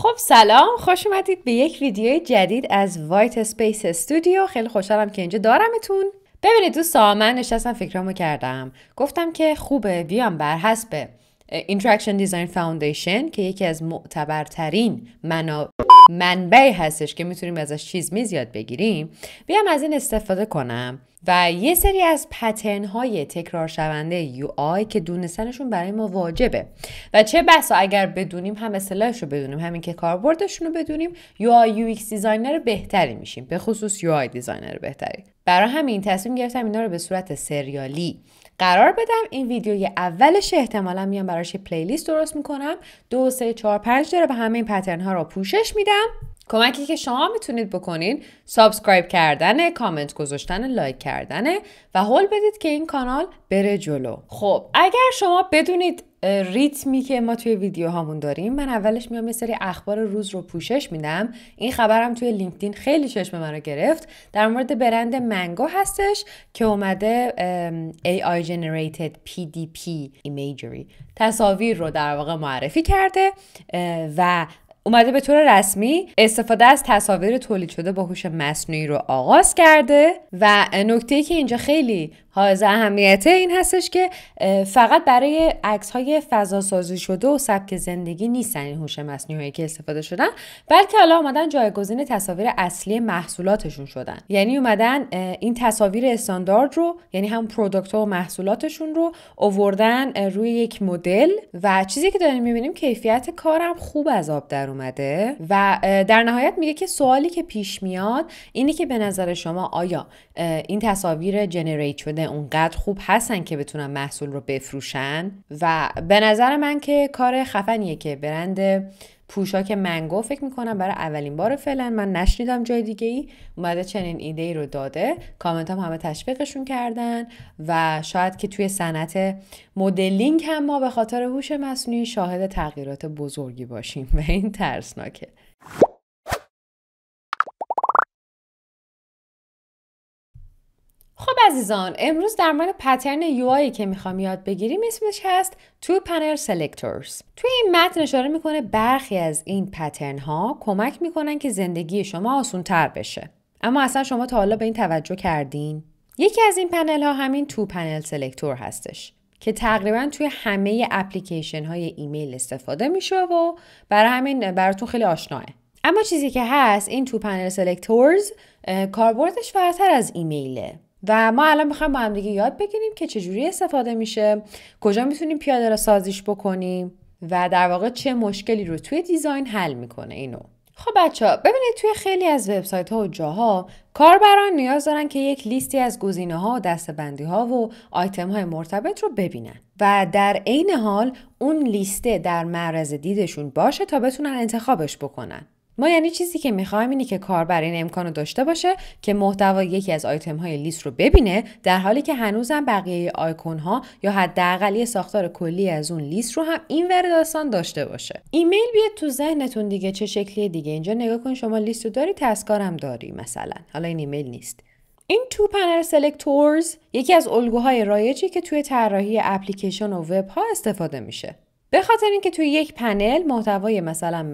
خب سلام، خوش اومدید به یک ویدیوی جدید از وایت اسپیس استودیو. خیلی خوشحالم که اینجا دارمتون. ببینید دوستان، من نشستم فکرامو کردم، گفتم که خوبه بیام بر حسب Interaction Design Foundation که یکی از معتبرترین منبعی هستش که میتونیم ازش چیز یاد بگیریم، بیام از این استفاده کنم و یه سری از پترن های تکرار شونده یو آی که دونستنشون برای ما واجبه و چه بسا اگر بدونیم، هم اصطلاحش رو بدونیم، همین که کاربردشون رو بدونیم، یو آی یو ایکس دیزاینر بهتری میشیم، به خصوص یو آی دیزاینر بهتری. برای همین تصمیم گرفتم اینا رو به صورت سریالی قرار بدم. این ویدیوی اولش احتمالاً میام براش پلیلیست درست میکنم، 2 3 4 5 داره و همه این پترن ها رو پوشش میدم. کمکی که شما میتونید بکنین سابسکرایب کردنه، کامنت گذاشتن، لایک کردنه و هول بدید که این کانال بره جلو. خب اگر شما بدونید ریتمی که ما توی ویدیو هامون داریم، من اولش میام یه سری اخبار روز رو پوشش میدم. این خبرم توی لینکدین خیلی چشم من رو گرفت، در مورد برند منگو هستش که اومده AI generated PDP imagery تصاویر رو در واقع معرفی کرده و اومده به طور رسمی استفاده از تصاویر تولید شده با هوش مصنوعی رو آغاز کرده و نکته‌ای که اینجا خیلی حائز اهمیته این هستش که فقط برای عکس‌های فضاسازی شده و سبک زندگی نیستن این هوش مصنوعی که استفاده شدن، بلکه حالا اومدن جایگزین تصاویر اصلی محصولاتشون شدن. یعنی اومدن این تصاویر استاندارد رو، یعنی هم پروداکت‌ها و محصولاتشون رو آوردن روی یک مدل و چیزی که داریم می‌بینیم کیفیت کارم خوب از آب در اومده و در نهایت میگه که سوالی که پیش میاد اینه که به نظر شما آیا این تصاویر جنریت شده اونقدر خوب هستن که بتونن محصول رو بفروشن؟ و به نظر من که کار خفنیه که برند پوشاک منگو، فکر میکنم برای اولین بار فعلا، من نشنیدم جای دیگه ای اومده چنین ایده ای رو داده. کامنت هم همه تشویقشون کردن و شاید که توی صنعت مدلینگ هم ما به خاطر هوش مصنوعی شاهد تغییرات بزرگی باشیم و این ترسناکه. خب عزیزان، امروز در مورد پترن یو آی که میخوام یاد بگیریم اسمش هست تو پنل سلکتورز. توی این متن اشاره میکنه برخی از این پترن ها کمک میکنن که زندگی شما آسان تر بشه. اما اصلا شما تا حالا به این توجه کردین؟ یکی از این پنل ها همین تو پنل سلکتور هستش که تقریبا توی همه اپلیکیشن های ایمیل استفاده میشه و برای همین براتون خیلی آشناه. اما چیزی که هست، این تو پنل سلکتورز کاربردش فراتر از ایمیله و ما الان میخوایم با هم دیگه یاد بگیریم که چجوری استفاده میشه، کجا میتونیم پیاده سازیش بکنیم و در واقع چه مشکلی رو توی دیزاین حل میکنه اینو. خب بچه‌ها ببینید، توی خیلی از وبسایت‌ها و جاها کاربران نیاز دارن که یک لیستی از گزینه‌ها و دسته‌بندی‌ها و آیتم‌های مرتبط رو ببینن و در عین حال اون لیسته در معرض دیدشون باشه تا بتونن انتخابش بکنن. ما یعنی چیزی که میخوایم اینه که کاربر این امکانو داشته باشه که محتوای یکی از آیتم های لیست رو ببینه، در حالی که هنوزم بقیه آیکون ها یا حداقل یه ساختار کلی از اون لیست رو هم اینور داستان داشته باشه. ایمیل بیاد تو ذهنتون دیگه چه شکلیه دیگه. اینجا نگاه کن، شما لیست رو داری، تسکارم داری مثلا. حالا این ایمیل نیست. این تو پنل سلکتورز یکی از الگوهای رایجی که توی طراحی اپلیکیشن و وب ها استفاده میشه. به خاطر اینکه توی یک پنل محتوای مثلا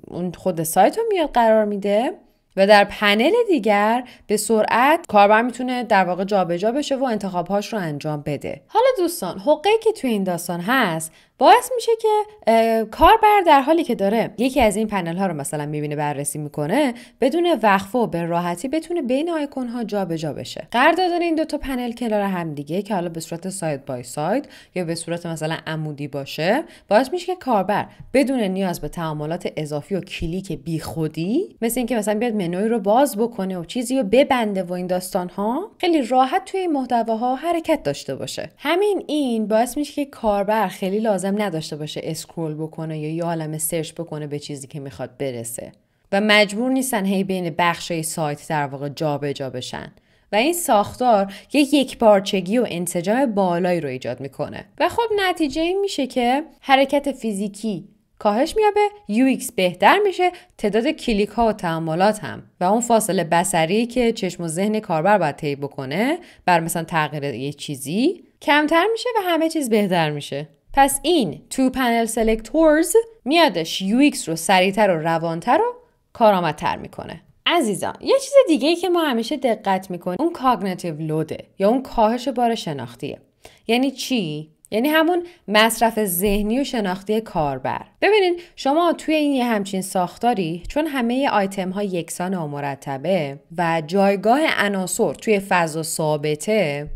اون خود سایت رو میاد قرار میده و در پنل دیگر به سرعت کاربر میتونه در واقع جابجا بشه و انتخابهاش رو انجام بده. حالا دوستان، حقه‌ای که توی این داستان هست باعث میشه که کاربر در حالی که داره یکی از این پنل ها رو مثلا میبینه، بررسی میکنه، بدون وقفه و به راحتی بتونه بین آیکون ها جابجا بشه. قرار دادن این 2 تا پنل کنار هم دیگه که حالا به صورت ساید بای ساید یا به صورت مثلا عمودی باشه، باعث میشه که کاربر بدون نیاز به تعاملات اضافی و کلیک بیخودی، مثل اینکه مثلا بیاد منوی رو باز بکنه و چیزی رو ببنده و این داستان ها، خیلی راحت توی این محتواها حرکت داشته باشه. همین این باعث میشه که کاربر خیلی لازم نداشته باشه اسکرول بکنه یا یه عالمه سرچ بکنه به چیزی که میخواد برسه و مجبور نیستن هی بین بخشای سایت در واقع جابجا بشن و این ساختار یک پارچگی و انسجام بالایی رو ایجاد میکنه و خب نتیجه این میشه که حرکت فیزیکی کاهش میابه، UX بهتر میشه، تعداد کلیک ها و تعاملات هم و اون فاصله بصری که چشم و ذهن کاربر باید طی بکنه بر مثلا تغییر یه چیزی کمتر میشه و همه چیز بهتر میشه. پس این تو پنل سلکتورز میادش UX رو سریعتر و روانتر و کارآمدتر میکنه. عزیزان یه چیز دیگه ای که ما همیشه دقت میکنیم اون کاگنیتیو لوده یا اون کاهش بار شناختیه. یعنی چی؟ یعنی همون مصرف ذهنی و شناختی کاربر. ببینین شما توی این یه همچین ساختاری چون همه آیتم ها یکسان و مرتبه و جایگاه عناصر توی فضا ثابته،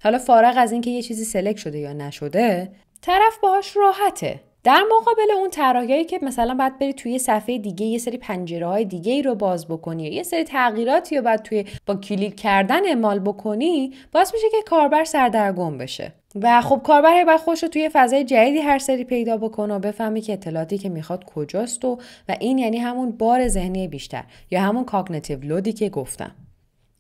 حالا فارغ از این که یه چیزی سلکت شده یا نشده، طرف باهاش راحته. در مقابل اون طراحیایی که مثلا باید بری توی صفحه دیگه یه سری پنجره‌های دیگه‌ای رو باز بکنی یا یه سری تغییراتی رو بعد توی با کلیک کردن اعمال بکنی، باعث میشه که کاربر سردرگم بشه. و خب کاربر باید خودش رو توی فضای جدیدی هر سری پیدا بکنه و بفهمی که اطلاعاتی که میخواد کجاست و این یعنی همون بار ذهنی بیشتر یا همون کاگنیتیو لودی که گفتم.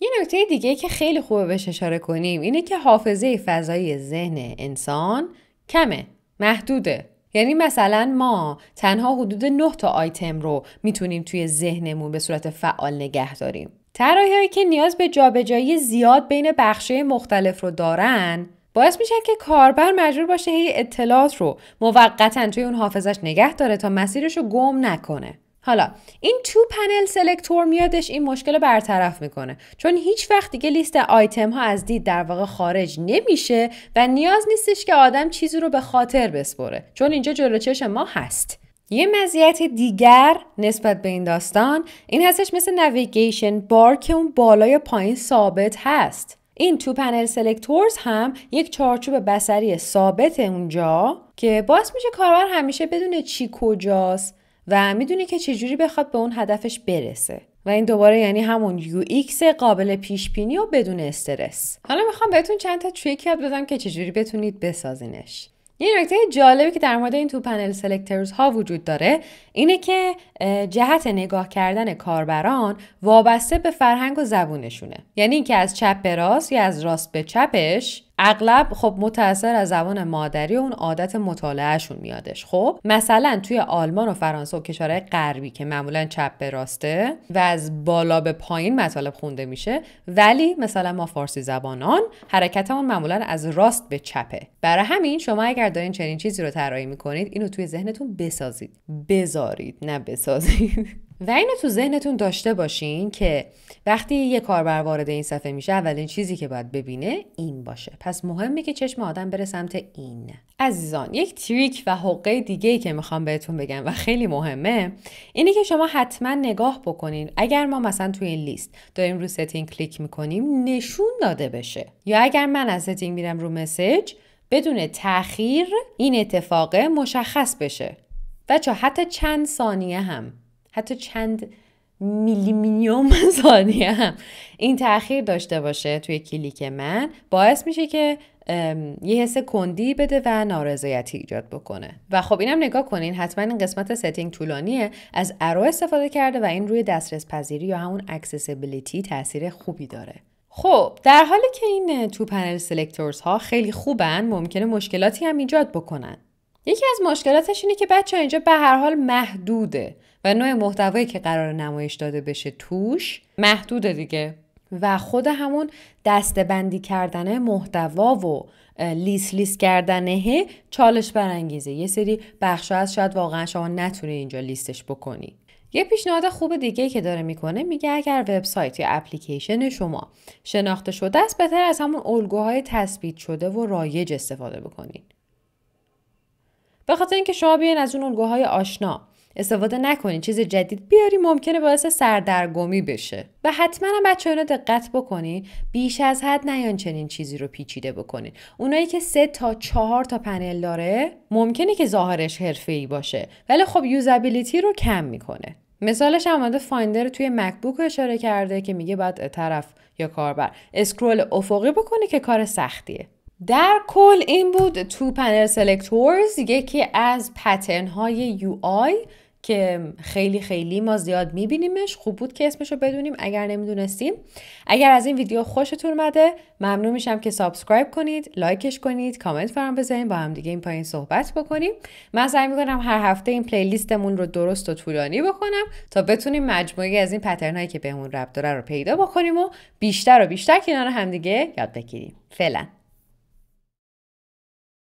یه نکته دیگه که خیلی خوبه بهش اشاره کنیم اینه که حافظه فضایی ذهن انسان کمه، محدوده. یعنی مثلا ما تنها حدود 9 تا آیتم رو میتونیم توی ذهنمون به صورت فعال نگه داریم. طراحی‌هایی که نیاز به جابجایی زیاد بین بخش‌های مختلف رو دارن باعث میشن که کاربر مجبور باشه هی اطلاعات رو موقتاً توی اون حافظش نگه داره تا مسیرش رو گم نکنه. حالا این تو پنل سلکتور میادش این مشکل رو برطرف میکنه، چون هیچ وقت دیگه لیست آیتم ها از دید در واقع خارج نمیشه و نیاز نیستش که آدم چیزی رو به خاطر بسپره، چون اینجا جلو چشم ما هست. یه مزیت دیگر نسبت به این داستان این هستش مثل نویگیشن بار که اون بالای پایین ثابت هست. این تو پنل سلکتورز هم یک چارچوب بصری ثابت اونجا که باعث میشه کاربر همیشه بدونه چی کجاست و میدونی که چجوری بخواد به اون هدفش برسه و این دوباره یعنی همون UX قابل پیش بینی و بدون استرس. حالا میخوام بهتون چند تا تریک یاد بدم که چجوری بتونید بسازینش. یه نکته جالبی که در مورد این تو پنل سلکتورز ها وجود داره اینه که جهت نگاه کردن کاربران وابسته به فرهنگ و زبونشونه. یعنی اینکه از چپ به راست یا از راست به چپش اغلب خب متأثر از زبان مادری و اون عادت مطالعهشون میادش. خب مثلا توی آلمان و فرانسه و کشورهای غربی که معمولا چپ به راسته و از بالا به پایین مطالب خونده میشه، ولی مثلا ما فارسی زبانان حرکتمون معمولا از راست به چپه. برای همین شما اگر دارین چنین چیزی رو طراحی میکنید اینو توی ذهنتون بسازید، بذارید نه بسازید و اینو تو ذهنتون داشته باشین که وقتی یه کاربر وارد این صفحه میشه اولین چیزی که باید ببینه این باشه. پس مهمه که چشم آدم بره سمت این. عزیزان یک تریک و حقه دیگه‌ای که میخوام بهتون بگم و خیلی مهمه اینه که شما حتما نگاه بکنین اگر ما مثلا توی این لیست داریم رو ستینگ کلیک میکنیم نشون داده بشه، یا اگر من از ستینگ میرم رو مسیج بدون تأخیر این اتفاق مشخص بشه. بچه حتی چند ثانیه هم، حتی چند میلیمیوم ثانیه هم این تأخیر داشته باشه توی کلیک من باعث میشه که یه حس کندی بده و نارضایتی ایجاد بکنه. و خب اینم نگاه کنین حتما این قسمت ستینگ طولانیه، از ارو استفاده کرده و این روی دسترس پذیری یا همون اکسسیبیلیتی تاثیر خوبی داره. خب در حالی که این تو پنل سلکتورز ها خیلی خوبن ممکنه مشکلاتی هم ایجاد بکنن. یکی از مشکلاتش اینه که بچه‌ها اینجا به هر حال محدوده و نوع محتوایی که قرار نمایش داده بشه توش محدوده دیگه و خود همون دسته‌بندی کردن محتوا و لیست کردنه چالش برانگیزه. یه سری بخشا از شاید واقعا شما نتونی اینجا لیستش بکنی. یه پیشنهاد خوب دیگه که داره میکنه میگه اگر وبسایت یا اپلیکیشن شما شناخته شده است بهتر از همون الگوهای تثبیت شده و رایج استفاده بکنید. به خاطر اینکه شما بیاین از اون الگوهای آشنا استفاده نکنین چیز جدید بیاری ممکنه باعث سردرگمی بشه. و حتما هم بچه‌ها اینو دقت بکنین بیش از حد نیان چنین چیزی رو پیچیده بکنین. اونایی که 3 تا 4 تا پنل داره ممکنه که ظاهرش حرفه‌ای باشه ولی خب یوزابیلیتی رو کم میکنه. مثالش هم اومده فایندر توی مکبوک اشاره کرده که میگه بعد طرف یا کاربر اسکرول افقی بکنه که کار سختیه. در کل این بود تو پنل سلکتورز، یکی از پترن های UI که خیلی ما زیاد میبینیمش. خوب بود که اسمشو بدونیم اگر نمیدونستیم. اگر از این ویدیو خوشتون اومده ممنون میشم که سابسکرایب کنید، لایکش کنید، کامنت فرام بذارین، با هم دیگه این پایین صحبت بکنیم. من سعی میکنم هر هفته این پلیلیستمون رو درست و طولانی بکنم تا بتونیم مجموعی از این پترن هایی که بهمون ربط داره رو پیدا بکنیم و بیشتر کنار هم دیگه یاد بگیریم. فعلا